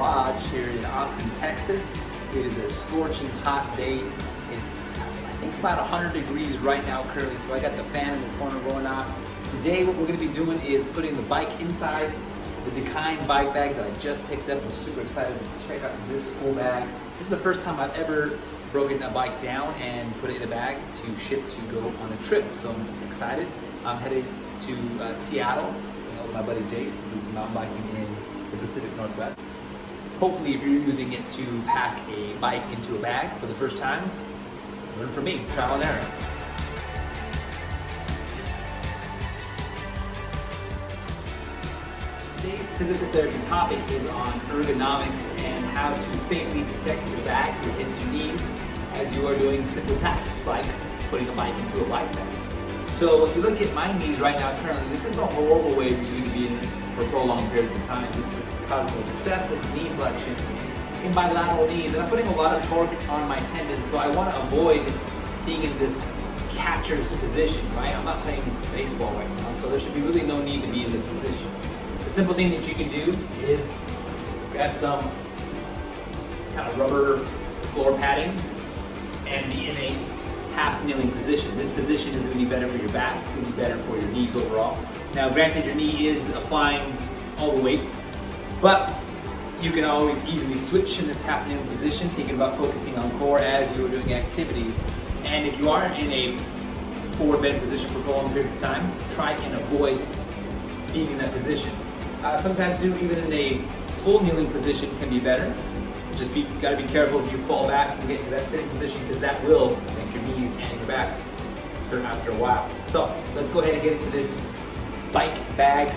garage here in Austin, Texas. It is a scorching hot day. It's, I think, about 100 degrees right now currently, so I got the fan in the corner going on. Today what we're going to be doing is putting the bike inside the Dakine bike bag that I just picked up. I'm super excited to check out this cool bag. This is the first time I've ever broken a bike down and put it in a bag to ship to go on a trip, so I'm excited. I'm headed to Seattle with my buddy Jace to do some mountain biking in the Pacific Northwest. Hopefully, if you're using it to pack a bike into a bag for the first time, learn from me, trial and error. Today's physical therapy topic is on ergonomics and how to safely protect your back, your hips, your knees, as you are doing simple tasks like putting a bike into a bike bag. So if you look at my knees right now currently, this is a horrible way for you to be in it for a prolonged period of time. This is causing excessive knee flexion in my lateral knees, and I'm putting a lot of torque on my tendons, so I want to avoid being in this catcher's position, right? I'm not playing baseball right now, so there should be really no need to be in this position. The simple thing that you can do is grab some kind of rubber floor padding and be in a half kneeling position. This position is going to be better for your back, it's going to be better for your knees overall. Now granted, your knee is applying all the weight, but you can always easily switch in this half kneeling position, thinking about focusing on core as you are doing activities. And if you are in a forward bend position for a prolonged period of time, try and avoid being in that position. Sometimes even in a full kneeling position can be better. Just gotta be careful if you fall back and get into that sitting position, because that will make your knees and your back hurt after a while. So let's go ahead and get into this bike bag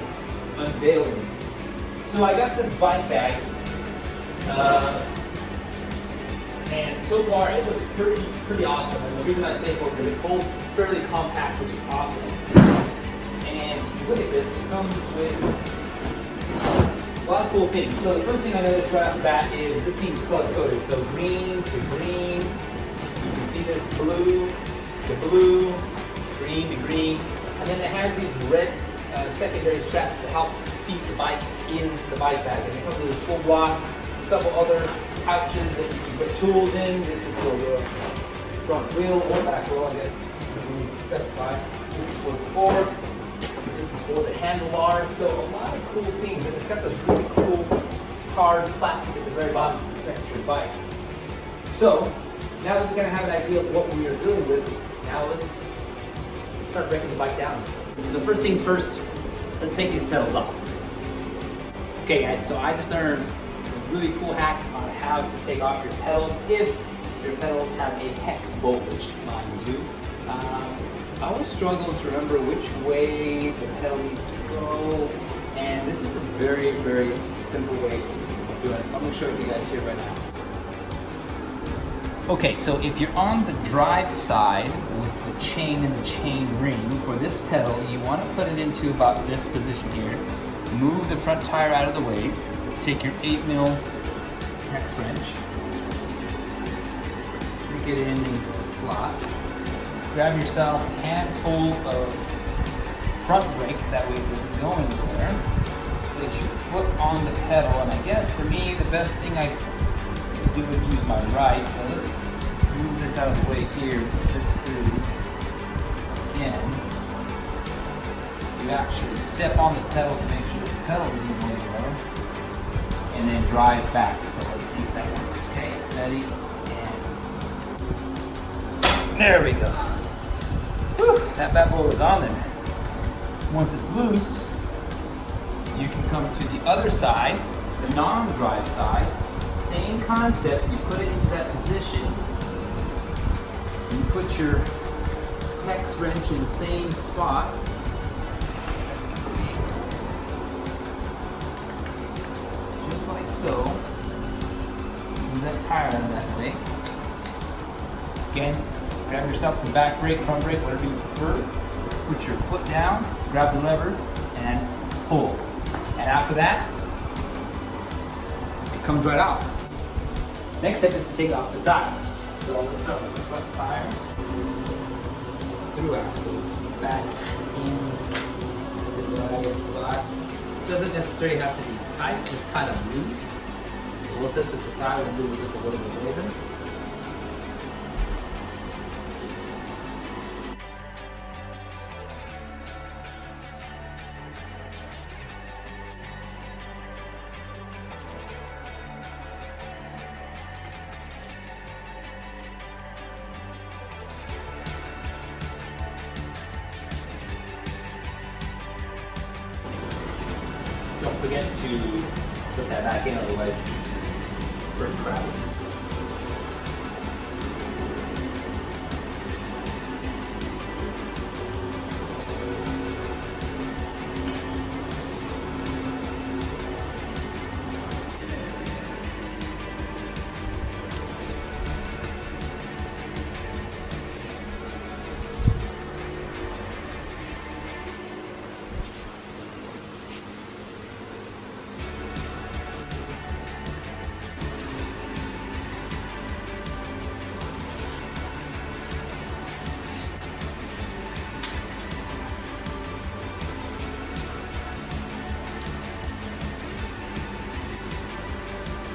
unveiling. So I got this bike bag, and so far it looks pretty awesome. And the reason I say for is it holds fairly compact, which is awesome. And if you look at this, it comes with a lot of cool things. So the first thing I noticed right off the bat is this thing's color coded. So green to green. You can see this blue to blue, green to green. And then it has these red secondary straps to help seat the bike in the bike bag. And it comes with this full block, a couple other pouches that you can put tools in. This is for the front wheel or back wheel, I guess, we specify. This is for the fork. This is for the handlebars, so a lot of cool things, and it's got this really cool hard plastic at the very bottom to protect your bike. So now that we kind of have an idea of what we are dealing with, now let's start breaking the bike down. So first things first, let's take these pedals off. Okay guys, so I just learned a really cool hack on how to take off your pedals if your pedals have a hex bolt, which mine do. I always struggle to remember which way the pedal needs to go, and this is a very, very simple way of doing it. So I'm going to show it to you guys here right now. Okay, so if you're on the drive side with the chain and the chain ring for this pedal, you want to put it into about this position here. Move the front tire out of the way. Take your 8mm hex wrench, stick it into the slot. Grab yourself a handful of front brake, that way it doesn't go anywhere. Place your foot on the pedal, and I guess for me the best thing I could do would use my right. So let's move this out of the way here, put this through. Again, you actually step on the pedal to make sure the pedal doesn't go anywhere, and then drive back. So let's see if that works. Okay, ready? And there we go. Whew, that bad boy was on there. Once it's loose, you can come to the other side, the non-drive side. Same concept, you put it into that position. You put your hex wrench in the same spot. As you can see. Just like so. Move that tire out of that way. Again, grab yourself some back brake, front brake, whatever you prefer. Put your foot down, grab the lever, and pull. And after that, it comes right off. Next step is to take off the tires. So let's start with the front tire. Through axle, back in the driving spot. Doesn't necessarily have to be tight, just kind of loose. We'll set this aside and do this a little bit later. Don't forget to put that back in, otherwise it's pretty crowded.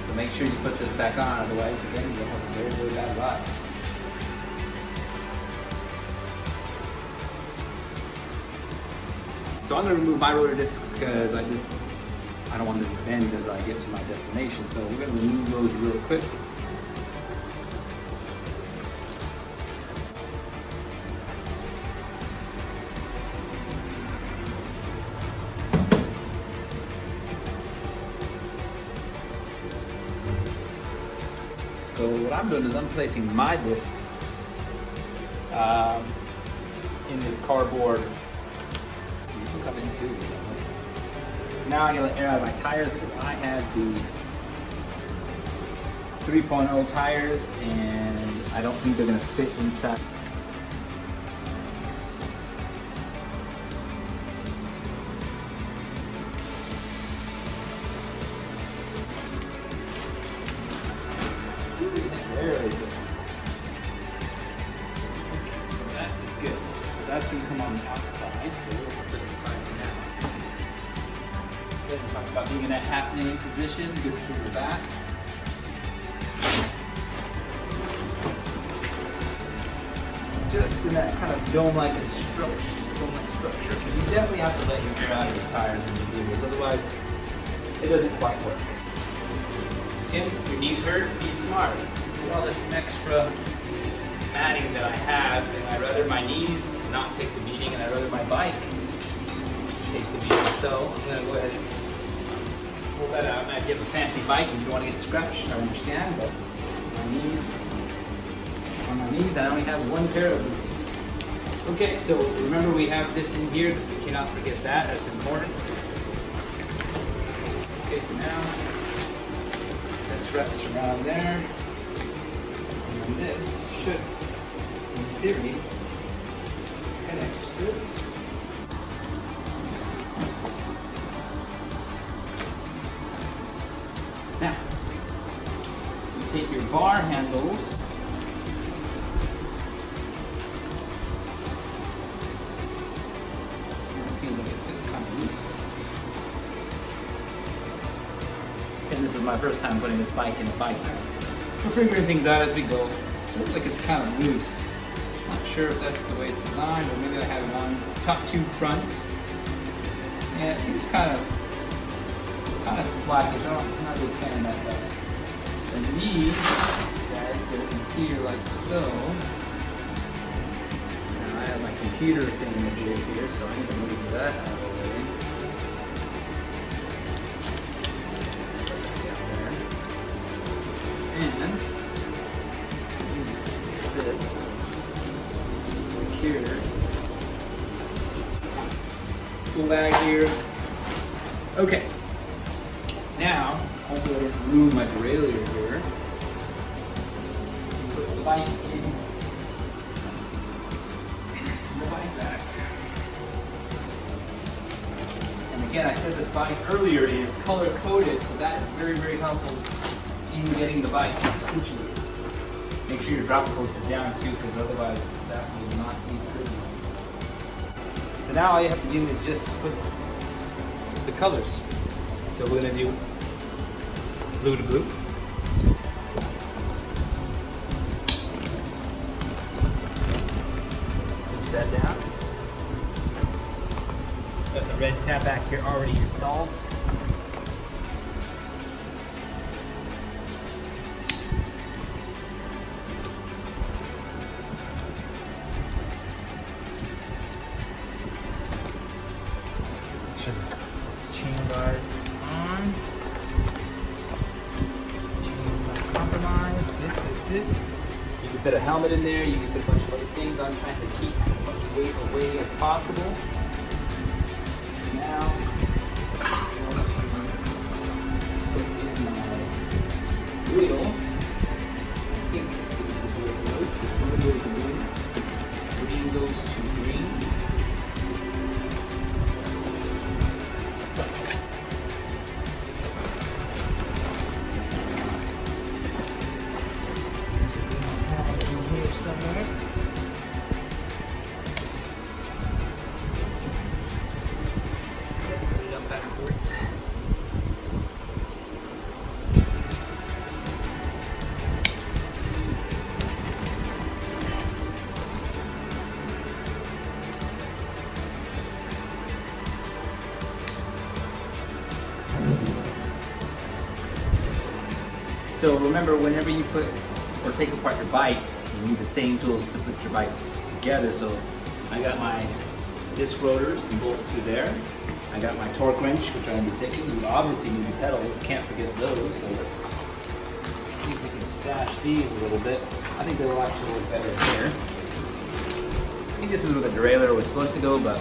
So make sure you put this back on, otherwise again you'll have a very, very bad ride. So I'm going to remove my rotor discs because I don't want them to bend as I get to my destination. So we're going to remove those real quick. So what I'm doing is I'm placing my discs in this cardboard. You can come in too. So now I'm going to air out my tires because I have the 3.0 tires and I don't think they're going to fit inside. There it is. Okay, so that is good. So that's going to come on the outside, so we'll put this aside for now. Then we talked about being in that half kneeling position, good for your back. Just in that kind of dome-like structure. Because you definitely have to let your air out of your tires when you do this, otherwise it doesn't quite work. Again, if your knees hurt, be smart. All this extra matting that I have, and I'd rather my knees not take the beating, and I'd rather my bike take the beating. So I'm going to go ahead and pull that out. Now, if you have a fancy bike and you don't want to get scratched, I understand, but on my knees, I only have one pair of these. Okay, so remember we have this in here because we cannot forget that. That's important. Okay, for now, this wraps around there. And this should, in theory, connect to this. Now, you take your bar handles. It seems like it fits kind of loose. And this is my first time putting this bike in a bike rack. We're figuring things out as we go. It looks like it's kind of loose. Not sure if that's the way it's designed, or maybe I have it on top two fronts. Yeah, it seems kind of slackish. I'm not really a fan of that though. And these guys go in here like so. Now I have my computer thing over here, so I need to move that out of the way. And this secure tool bag here. Okay. Now, hopefully I didn't ruin my derailleur here. Put the bike in the bike back. And again, I said this bike earlier is color coded, so that is very, very helpful in getting the bike situated. Make sure your drop post is down too, because otherwise that will not be pretty. So now all you have to do is just put the colors. So we're going to do blue to blue, here already installed. Make sure this chain guard is on. Chain's not compromised. Good. You can fit a helmet in there. You can fit a bunch of other things. I'm trying to keep as much weight away as possible. Now, once you put in my wheel, I think this is where it goes. It's really green. Green goes to green. There's a green tag in here somewhere. Put it up backwards. So remember, whenever you put or take apart your bike, you need the same tools to put your bike together. So I got my disc rotors and bolts through there. I got my torque wrench, which I'm going to be taking. You obviously need the pedals, can't forget those. So let's see if we can stash these a little bit. I think they'll actually look better here. I think this is where the derailleur was supposed to go, but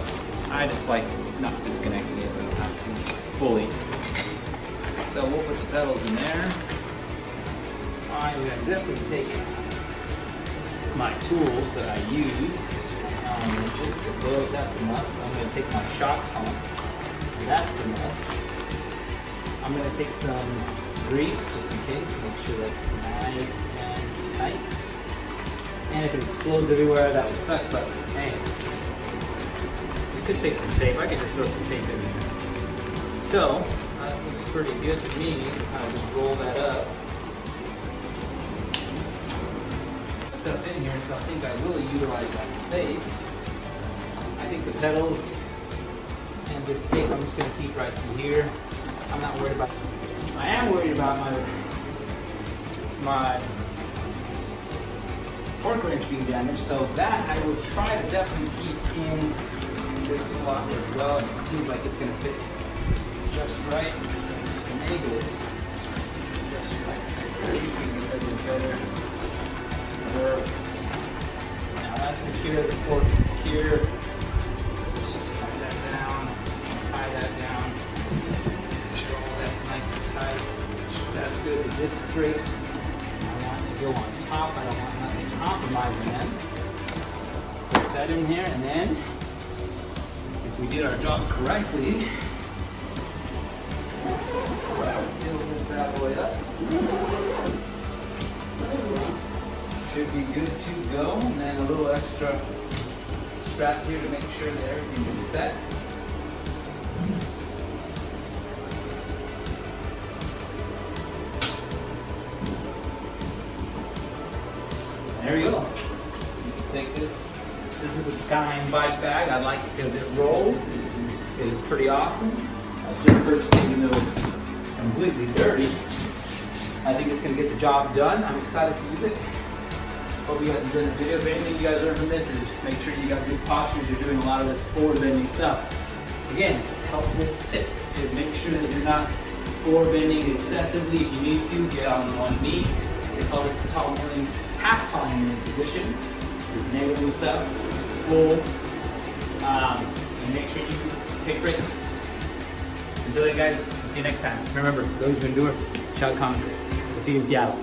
I just like not disconnecting it, but I don't have to fully. So we'll put the pedals in there. I'm going to definitely take my tools that I use. So that's a must. I'm going to take my shock pump. That's a must. I'm going to take some grease just in case. Make sure that's nice and tight. And if it explodes everywhere, that would suck. But hey, you could take some tape. I could just throw some tape in there. So that looks pretty good to me. I'll just roll that up. Stuff in here, so I think I will utilize that space. I think the pedals and this tape I'm just going to keep right through here. I'm not worried about. I am worried about my torque wrench being damaged, so that I will try to definitely keep in this slot as well. And it seems like it's going to fit just right. It's finagle it just right. So see if we can get a little better. Perfect. Now that's secure, the fork is secure. Let's just tie that down, Make sure all that's nice and tight. Make sure that's good. The disc brakes, I want to go on top. I don't want nothing compromising them. Place that in here, and then if we did our job correctly, seal this bad boy up. Should be good to go, and then a little extra strap here to make sure that everything is set. There you go. You can take this. This is the Dakine bike bag. I like it because it rolls. It's pretty awesome. I just purchased it even though it's completely dirty. I think it's going to get the job done. I'm excited to use it. Hope you guys enjoyed this video. If anything you guys learned from this is make sure you got good posture. You're doing a lot of this forward bending stuff. Again, helpful tips is make sure that you're not forward bending excessively. If you need to, get on one knee. They call this the tall kneeling, half tall kneeling position. Just enabling stuff, full, and make sure you take breaks. Until then guys, we'll see you next time. Remember, those who endure shall conquer. We'll see you in Seattle.